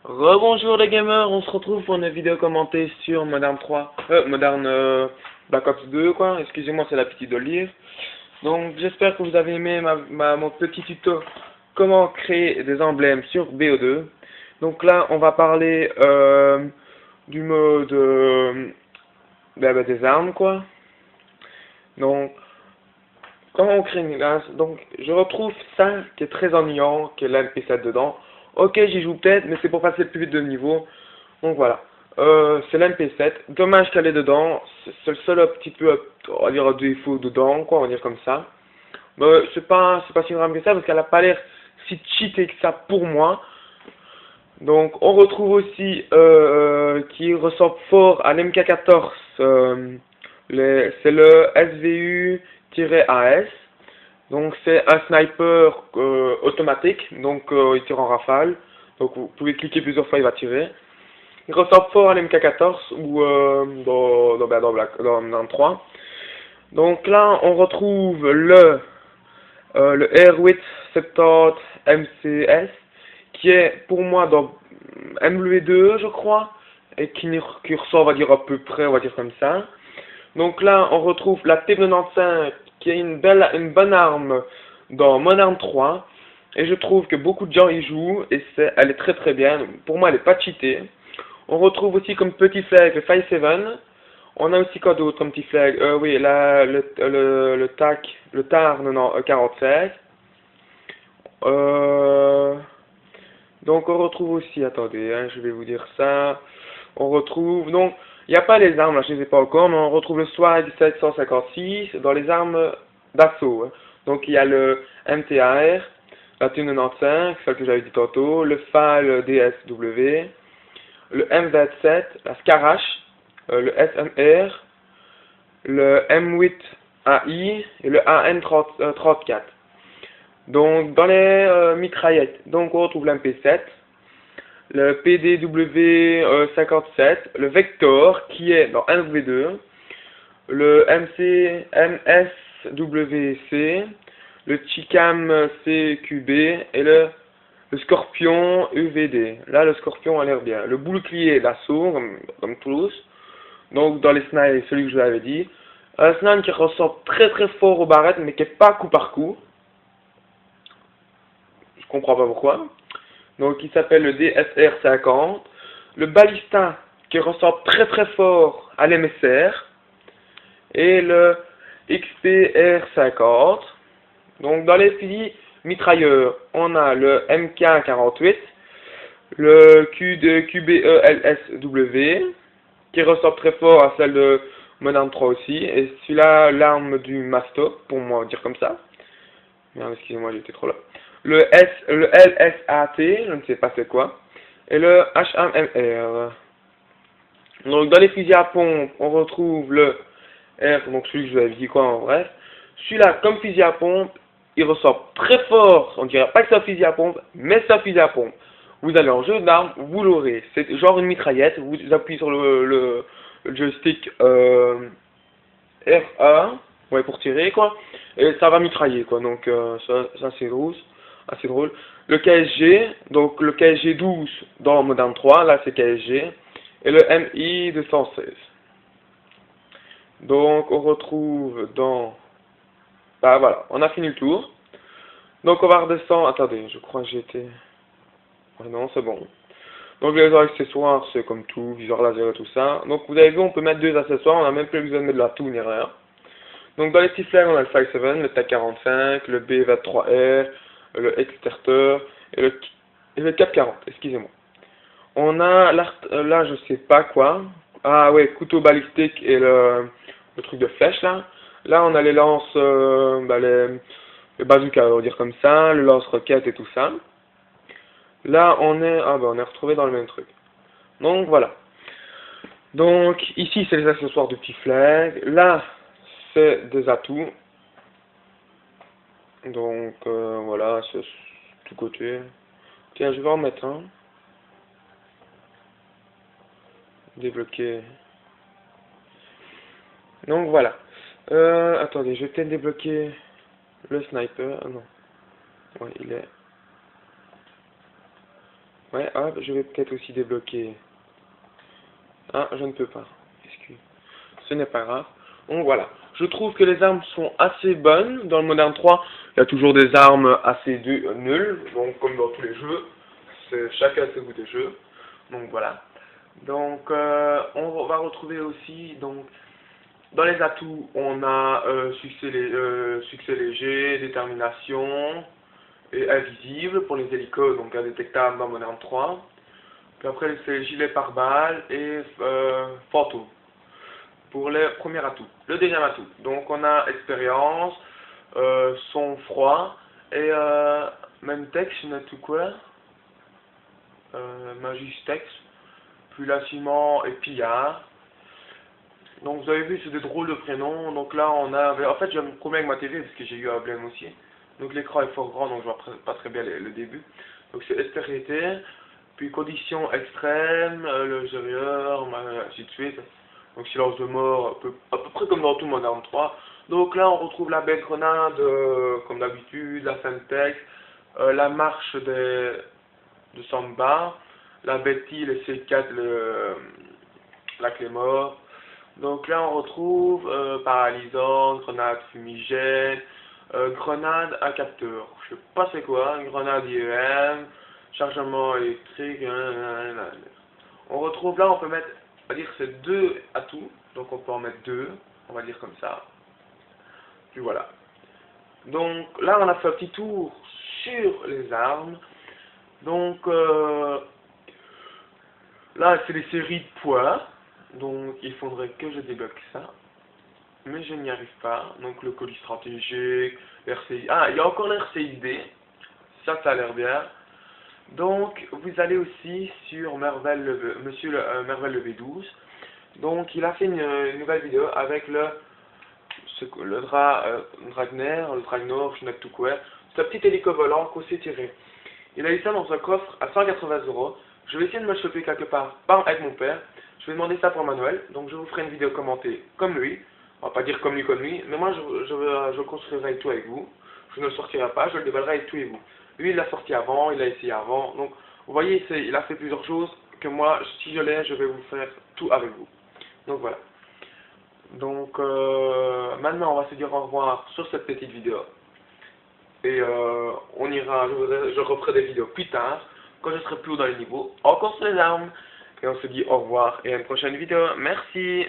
Rebonjour les gamers, on se retrouve pour une vidéo commentée sur Modern Black Ops 2 quoi, excusez-moi c'est la petite de lire. Donc j'espère que vous avez aimé mon petit tuto comment créer des emblèmes sur BO2. Donc là on va parler du mode des armes quoi. Donc comment on crée une classe? Donc je retrouve ça qui est très ennuyant, qui est l'MP7 dedans. Ok, j'y joue peut-être, mais c'est pour passer plus vite de niveau. Donc voilà. C'est l'MP7. Dommage qu'elle est dedans. C'est le seul petit peu, on va dire, défaut dedans, quoi, on va dire comme ça. Mais c'est pas si grave que ça, parce qu'elle a pas l'air si cheatée que ça pour moi. Donc on retrouve aussi qui ressemble fort à l'MK14. C'est le SVU-AS. Donc c'est un sniper automatique, donc il tire en rafale. Donc vous pouvez cliquer plusieurs fois, il va tirer. Il ressemble fort à l'MK14 ou dans 3. Donc là on retrouve le R870 MCS qui est pour moi dans MW2 je crois et qui ressort on va dire à peu près, on va dire comme ça. Donc là, on retrouve la T95 qui est une bonne arme dans Modern 3. Et je trouve que beaucoup de gens y jouent et elle est très très bien. Pour moi, elle n'est pas cheatée. On retrouve aussi comme petit flag le 5.7. On a aussi quoi d'autre comme petit flag? Oui, là, le TAC, le TAR non, 45. Donc on retrouve aussi, attendez, hein, je vais vous dire ça. On retrouve, donc, il n'y a pas les armes, là, je ne les ai pas encore, mais on retrouve le SWAG 756 dans les armes d'assaut. Hein. Donc il y a le MTAR, la T95, celle que j'avais dit tantôt, le FAL DSW, le M27, la Scarache, le SMR, le M8AI et le AN34. Donc dans les mitraillettes, donc on retrouve l'MP7, le PDW 57, le Vector qui est dans 1V2, le MSWC, le Chicam CQB et le Scorpion UVD. Là le Scorpion a l'air bien. Le bouclier d'assaut comme tous. Donc dans les snipes, celui que je vous avais dit. Un snipe qui ressort très très fort aux barrettes mais qui est pas coup par coup. Je comprends pas pourquoi. Donc il s'appelle le DSR50, le Ballista qui ressemble très très fort à l'MSR et le XPR50. Donc dans les fusils mitrailleurs, on a le MK48, le QBE-LSW qui ressemble très fort à celle de Modern 3 aussi, et celui-là l'arme du Masto, pour moi dire comme ça. Merde, excusez-moi, j'étais trop là. Le LSAT, je ne sais pas c'est quoi. Et le HMR. Donc dans les fusils à pompe, on retrouve le R, donc celui que je vous avais dit quoi en bref. Celui-là, comme fusil à pompe, il ressort très fort. On dirait pas que c'est un fusil à pompe, mais c'est un fusil à pompe. Vous allez en jeu d'armes, vous l'aurez. C'est genre une mitraillette, vous appuyez sur le joystick R1, ouais, pour tirer, quoi. Et ça va mitrailler, quoi. Donc, ça c'est drôle. Assez drôle. Le KSG, donc le KSG 12 dans Modern 3, là c'est KSG. Et le MI 216. Donc, on retrouve dans... Bah voilà, on a fini le tour. Donc, on va redescendre... Attendez, je crois que j'ai été... Ouais, non, c'est bon. Donc, les accessoires, c'est comme tout, viseur laser et tout ça. Donc, vous avez vu, on peut mettre deux accessoires, on n'a même plus besoin de mettre de la toux ni rien. Donc dans les sifflets, on a le 5.7, le TAC-45, le B23R, le Exterter et le Cap-40, excusez-moi. On a là, je sais pas quoi. Ah ouais, couteau balistique et le truc de flèche là. Là, on a les lances, les bazookas, on va dire comme ça, le lance-roquette et tout ça. Là, on est retrouvé dans le même truc. Donc voilà. Donc ici, c'est les accessoires de petit flag. Là, c'est des atouts. Donc voilà, c'est tout côté. Tiens, je vais en mettre un. Débloquer. Donc voilà. Attendez, je vais peut-être débloquer le sniper. Ah non. Ouais, il est. Ouais, hop, je vais peut-être aussi débloquer. Ah, je ne peux pas. Excuse. Ce n'est pas grave. Donc voilà. Je trouve que les armes sont assez bonnes. Dans le Modern 3, il y a toujours des armes assez nulles. Donc comme dans tous les jeux. C'est chacun ses goûts des jeux. Donc voilà. Donc on va retrouver aussi donc dans les atouts, on a succès léger, détermination et invisible pour les hélicos, donc indétectable dans Modern 3. Puis après, c'est gilet pare-balles et fantôme pour les premiers atouts. Le deuxième atout, donc on a expérience, son froid et même texte, un atout quoi Magistex, puis la ciment et pillard. Donc vous avez vu, c'est des drôles de prénoms. Donc là, on a... En fait, j'ai un problème avec ma TV parce que j'ai eu un blême aussi. Donc l'écran est fort grand, donc je vois pas très bien le début. Donc c'est austérité, puis conditions extrêmes, l'intérieur, ainsi de suite. Donc silence de mort, à peu près comme dans tout Modern 3. Donc là, on retrouve la belle grenade, comme d'habitude, la Semtex, la marche de Samba, la Betty, le C4, la clé mort. Donc là, on retrouve paralysante, grenade fumigène, grenade à capteur. Je sais pas c'est quoi, grenade IEM, chargement électrique. On retrouve là, on peut mettre, on va dire c'est deux atouts, donc on peut en mettre deux, on va dire comme ça. Puis voilà. Donc là, on a fait un petit tour sur les armes. Donc là, c'est les séries de poids. Donc il faudrait que je débloque ça. Mais je n'y arrive pas. Donc le colis stratégique, l'RCI. Ah, il y a encore l'RCID. Ça a l'air bien. Donc vous allez aussi sur Monsieur Mervel le V12. Donc il a fait une nouvelle vidéo avec le Dragner, le Dragnor, je n'ai tout quoi. C'est un petit hélico volant qu'on s'est tiré. Il a eu ça dans un coffre à 180 €. Je vais essayer de me le choper quelque part avec mon père. Je vais demander ça pour Manuel. Donc je vous ferai une vidéo commentée comme lui. On va pas dire comme lui, mais moi je construirai tout avec vous. Je ne le sortirai pas, je le déballerai avec tout et vous. Lui il l'a sorti avant, il a essayé avant. Donc vous voyez, il a fait plusieurs choses que moi, si je l'ai, je vais vous faire tout avec vous. Donc voilà. Donc maintenant on va se dire au revoir sur cette petite vidéo. Et on ira, je referai des vidéos plus tard, quand je serai plus haut dans les niveaux, encore sur les armes. Et on se dit au revoir et à une prochaine vidéo. Merci.